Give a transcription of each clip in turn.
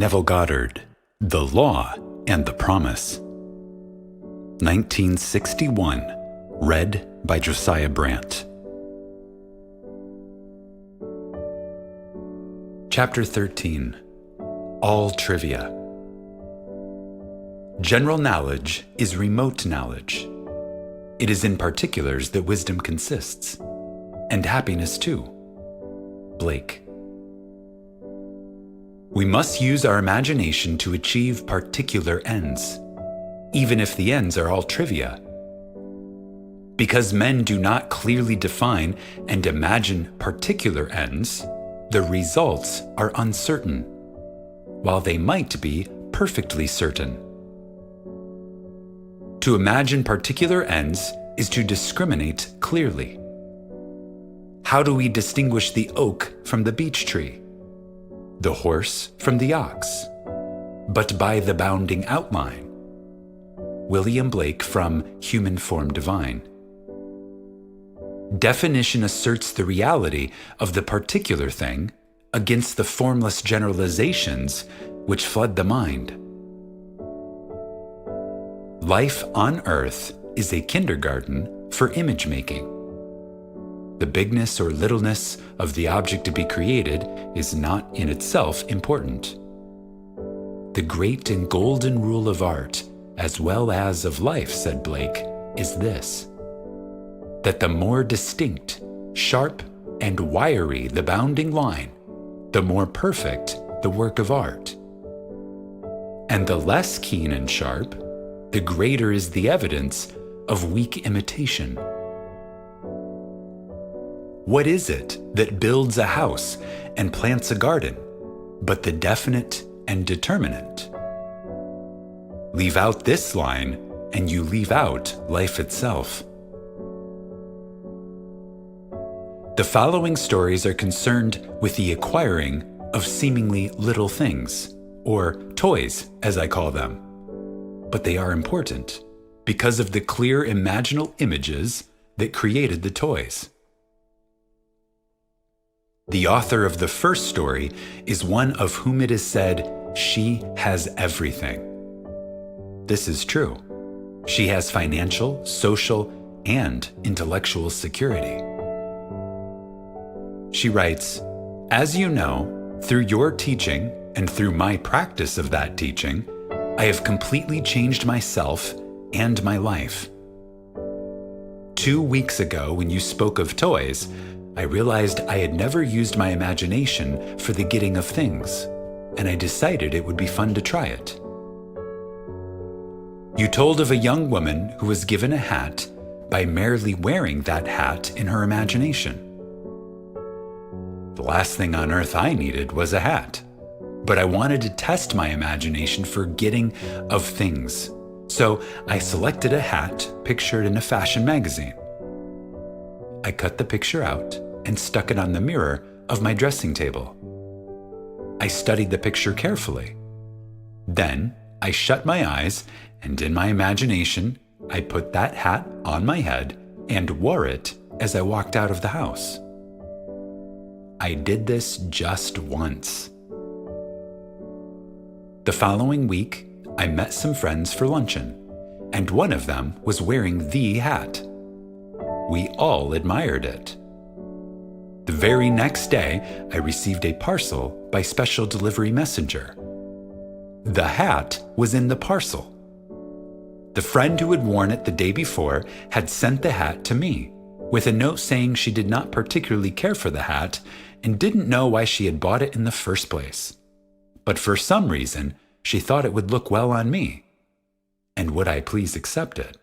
Neville Goddard, The Law and the Promise. 1961. Read by Josiah Brandt. Chapter 13. All Trivia. General knowledge is remote knowledge. It is in particulars that wisdom consists, and happiness too. Blake. We must use our imagination to achieve particular ends, even if the ends are all trivia. Because men do not clearly define and imagine particular ends, the results are uncertain, while they might be perfectly certain. To imagine particular ends is to discriminate clearly. How do we distinguish the oak from the beech tree, the horse from the ox? But by the bounding outline. William Blake from Human Form Divine. Definition asserts the reality of the particular thing against the formless generalizations which flood the mind. Life on earth is a kindergarten for image making. The bigness or littleness of the object to be created is not in itself important. The great and golden rule of art, as well as of life, said Blake, is this: that the more distinct, sharp, and wiry the bounding line, the more perfect the work of art. And the less keen and sharp, the greater is the evidence of weak imitation. What is it that builds a house and plants a garden, but the definite and determinate? Leave out this line, and you leave out life itself. The following stories are concerned with the acquiring of seemingly little things, or toys, as I call them. But they are important because of the clear imaginal images that created the toys. The author of the first story is one of whom it is said, she has everything. This is true. She has financial, social, and intellectual security. She writes, "As you know, through your teaching and through my practice of that teaching, I have completely changed myself and my life. 2 weeks ago, when you spoke of toys, I realized I had never used my imagination for the getting of things, and I decided it would be fun to try it. You told of a young woman who was given a hat by merely wearing that hat in her imagination. The last thing on earth I needed was a hat, but I wanted to test my imagination for getting of things, so I selected a hat pictured in a fashion magazine. I cut the picture out and stuck it on the mirror of my dressing table. I studied the picture carefully. Then I shut my eyes, and in my imagination, I put that hat on my head and wore it as I walked out of the house. I did this just once. The following week, I met some friends for luncheon, and one of them was wearing the hat. We all admired it. The very next day, I received a parcel by special delivery messenger. The hat was in the parcel. The friend who had worn it the day before had sent the hat to me, with a note saying she did not particularly care for the hat and didn't know why she had bought it in the first place. But for some reason, she thought it would look well on me. And would I please accept it?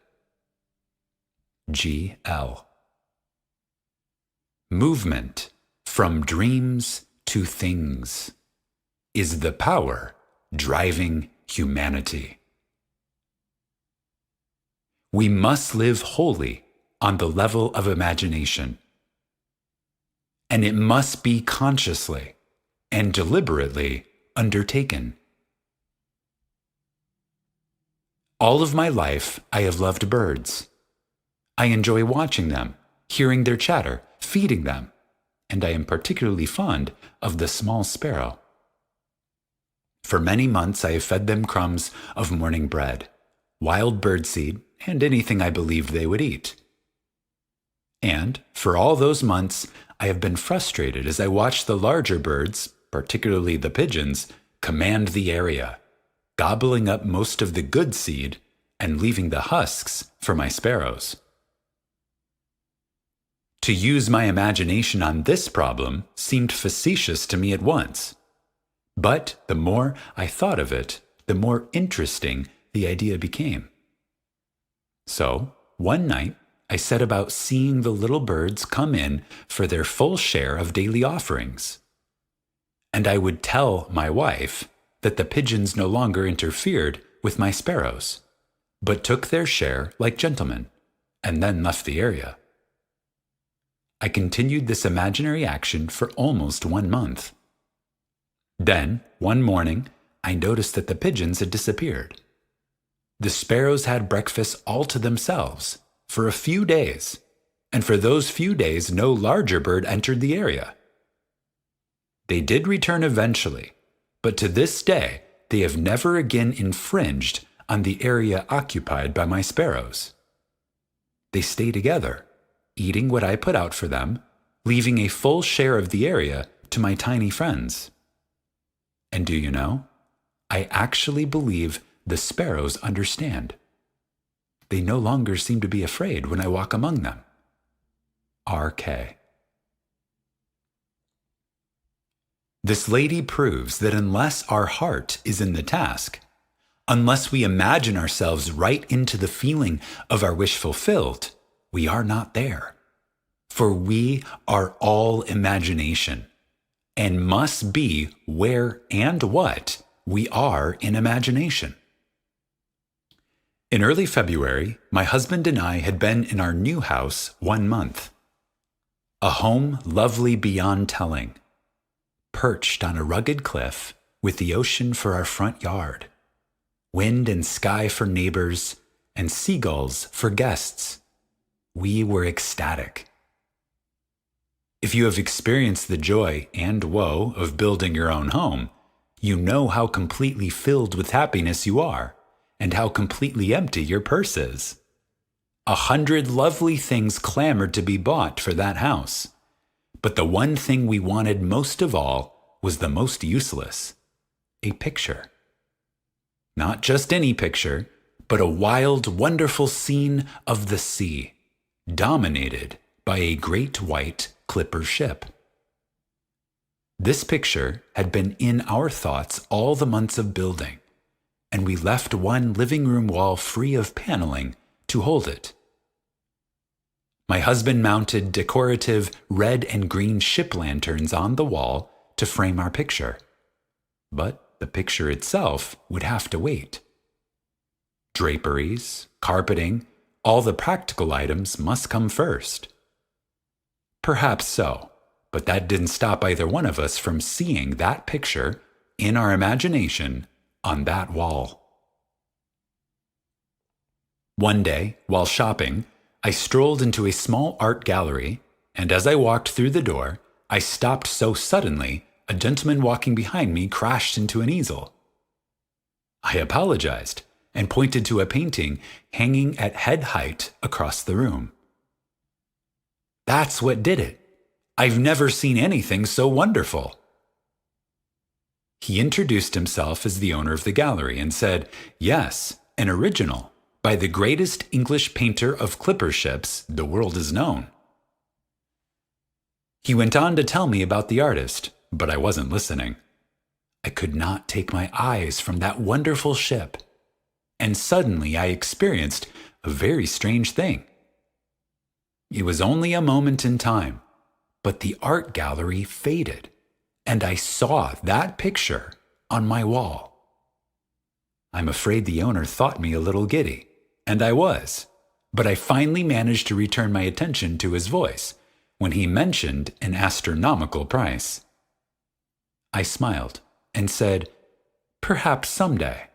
G.L. Movement from dreams to things is the power driving humanity. We must live wholly on the level of imagination, and it must be consciously and deliberately undertaken. All of my life, I have loved birds. I enjoy watching them, hearing their chatter, feeding them, and I am particularly fond of the small sparrow. For many months I have fed them crumbs of morning bread, wild birdseed, and anything I believed they would eat. And for all those months, I have been frustrated as I watched the larger birds, particularly the pigeons, command the area, gobbling up most of the good seed and leaving the husks for my sparrows. To use my imagination on this problem seemed facetious to me at once. But the more I thought of it, the more interesting the idea became. So, one night, I set about seeing the little birds come in for their full share of daily offerings. And I would tell my wife that the pigeons no longer interfered with my sparrows, but took their share like gentlemen, and then left the area. I continued this imaginary action for almost 1 month. Then, one morning, I noticed that the pigeons had disappeared. The sparrows had breakfast all to themselves for a few days, and for those few days no larger bird entered the area. They did return eventually, but to this day they have never again infringed on the area occupied by my sparrows. They stay together, eating what I put out for them, leaving a full share of the area to my tiny friends. And do you know, I actually believe the sparrows understand. They no longer seem to be afraid when I walk among them. R.K. This lady proves that unless our heart is in the task, unless we imagine ourselves right into the feeling of our wish fulfilled, we are not there. For we are all imagination, and must be where and what we are in imagination. In early February, my husband and I had been in our new house 1 month. A home lovely beyond telling, perched on a rugged cliff with the ocean for our front yard, wind and sky for neighbors, and seagulls for guests. We were ecstatic. If you have experienced the joy and woe of building your own home, you know how completely filled with happiness you are, and how completely empty your purse is. 100 lovely things clamored to be bought for that house, but the one thing we wanted most of all was the most useless: a picture. Not just any picture, but a wild, wonderful scene of the sea, dominated by a great white clipper ship. This picture had been in our thoughts all the months of building, and we left one living room wall free of paneling to hold it. My husband mounted decorative red and green ship lanterns on the wall to frame our picture, but the picture itself would have to wait. Draperies, carpeting, all the practical items must come first. Perhaps so, but that didn't stop either one of us from seeing that picture in our imagination on that wall. One day, while shopping, I strolled into a small art gallery, and as I walked through the door, I stopped so suddenly a gentleman walking behind me crashed into an easel. I apologized and pointed to a painting hanging at head height across the room. That's what did it. I've never seen anything so wonderful. He introduced himself as the owner of the gallery and said, yes, an original by the greatest English painter of clipper ships the world has known. He went on to tell me about the artist, but I wasn't listening. I could not take my eyes from that wonderful ship, and suddenly I experienced a very strange thing. It was only a moment in time, but the art gallery faded, and I saw that picture on my wall. I'm afraid the owner thought me a little giddy, and I was, but I finally managed to return my attention to his voice when he mentioned an astronomical price. I smiled and said, perhaps someday.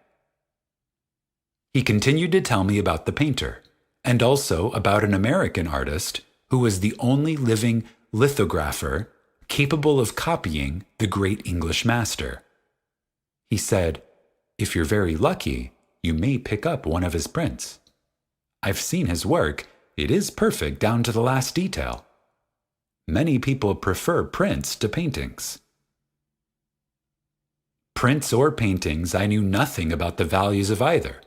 He continued to tell me about the painter, and also about an American artist who was the only living lithographer capable of copying the great English master. He said, "If you're very lucky, you may pick up one of his prints. I've seen his work. It is perfect down to the last detail. Many people prefer prints to paintings." Prints or paintings, I knew nothing about the values of either.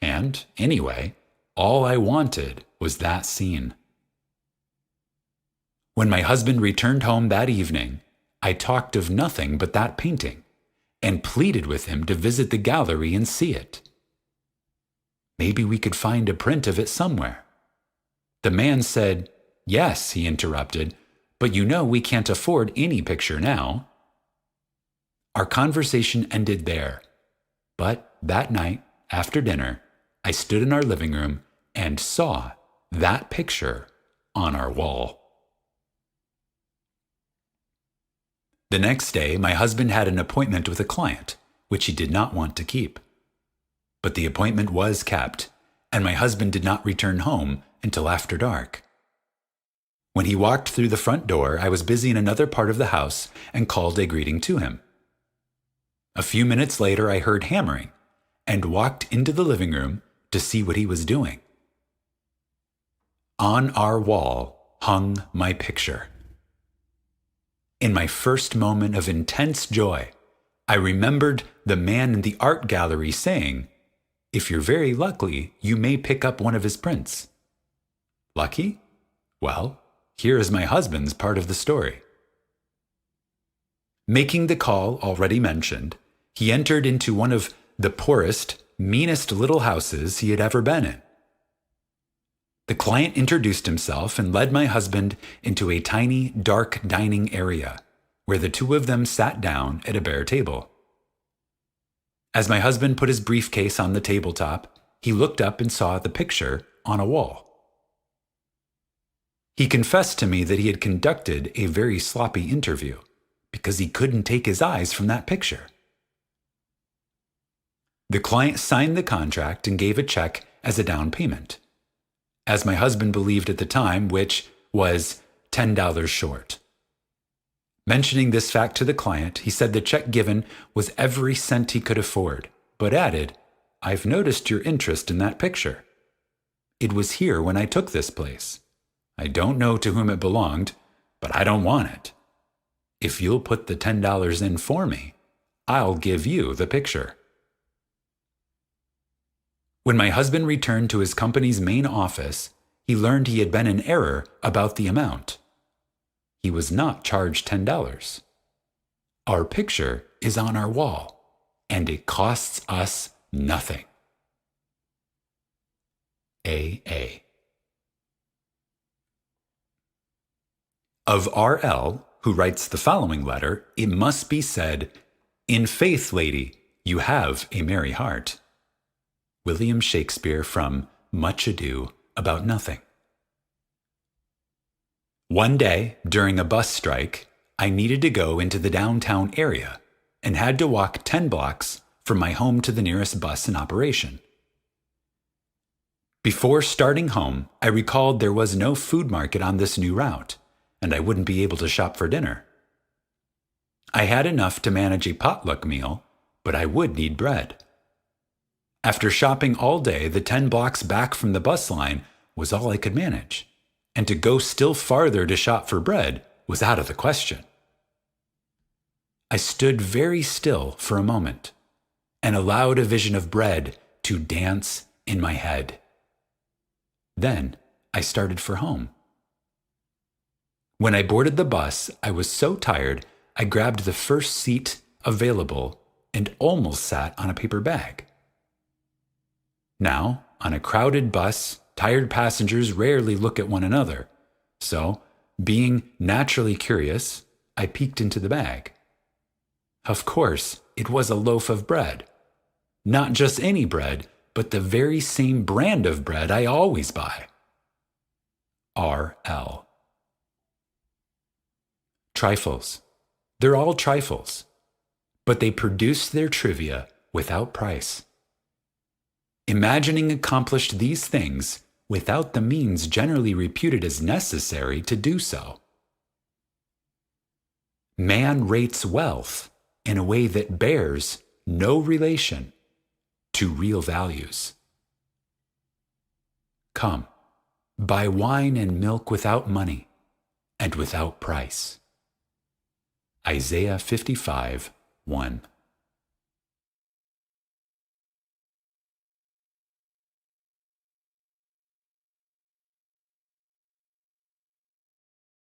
And, anyway, all I wanted was that scene. When my husband returned home that evening, I talked of nothing but that painting, and pleaded with him to visit the gallery and see it. Maybe we could find a print of it somewhere. The man said, "Yes," he interrupted, "but you know we can't afford any picture now." Our conversation ended there, but that night, after dinner, I stood in our living room and saw that picture on our wall. The next day, my husband had an appointment with a client, which he did not want to keep. But the appointment was kept, and my husband did not return home until after dark. When he walked through the front door, I was busy in another part of the house and called a greeting to him. A few minutes later, I heard hammering and walked into the living room to see what he was doing. On our wall hung my picture. In my first moment of intense joy, I remembered the man in the art gallery saying, "If you're very lucky, you may pick up one of his prints." Lucky? Well, here is my husband's part of the story. Making the call already mentioned, he entered into one of the poorest, meanest little houses he had ever been in. The client introduced himself and led my husband into a tiny, dark dining area where the two of them sat down at a bare table. As my husband put his briefcase on the tabletop, he looked up and saw the picture on a wall. He confessed to me that he had conducted a very sloppy interview because he couldn't take his eyes from that picture. The client signed the contract and gave a check as a down payment, as my husband believed at the time, which was $10 short. Mentioning this fact to the client, he said the check given was every cent he could afford, but added, "I've noticed your interest in that picture. It was here when I took this place. I don't know to whom it belonged, but I don't want it. If you'll put the $10 in for me, I'll give you the picture." When my husband returned to his company's main office, he learned he had been in error about the amount. He was not charged $10. Our picture is on our wall, and it costs us nothing. A.A. Of R.L., who writes the following letter, it must be said, "In faith, lady, you have a merry heart." William Shakespeare from Much Ado About Nothing. One day, during a bus strike, I needed to go into the downtown area and had to walk 10 blocks from my home to the nearest bus in operation. Before starting home, I recalled there was no food market on this new route, and I wouldn't be able to shop for dinner. I had enough to manage a potluck meal, but I would need bread. After shopping all day, the 10 blocks back from the bus line was all I could manage, and to go still farther to shop for bread was out of the question. I stood very still for a moment and allowed a vision of bread to dance in my head. Then I started for home. When I boarded the bus, I was so tired I grabbed the first seat available and almost sat on a paper bag. Now, on a crowded bus, tired passengers rarely look at one another, so, being naturally curious, I peeked into the bag. Of course, it was a loaf of bread. Not just any bread, but the very same brand of bread I always buy. R.L. Trifles. They're all trifles, but they produce their trivia without price. Imagining accomplished these things without the means generally reputed as necessary to do so. Man rates wealth in a way that bears no relation to real values. Come, buy wine and milk without money and without price. Isaiah 55:1.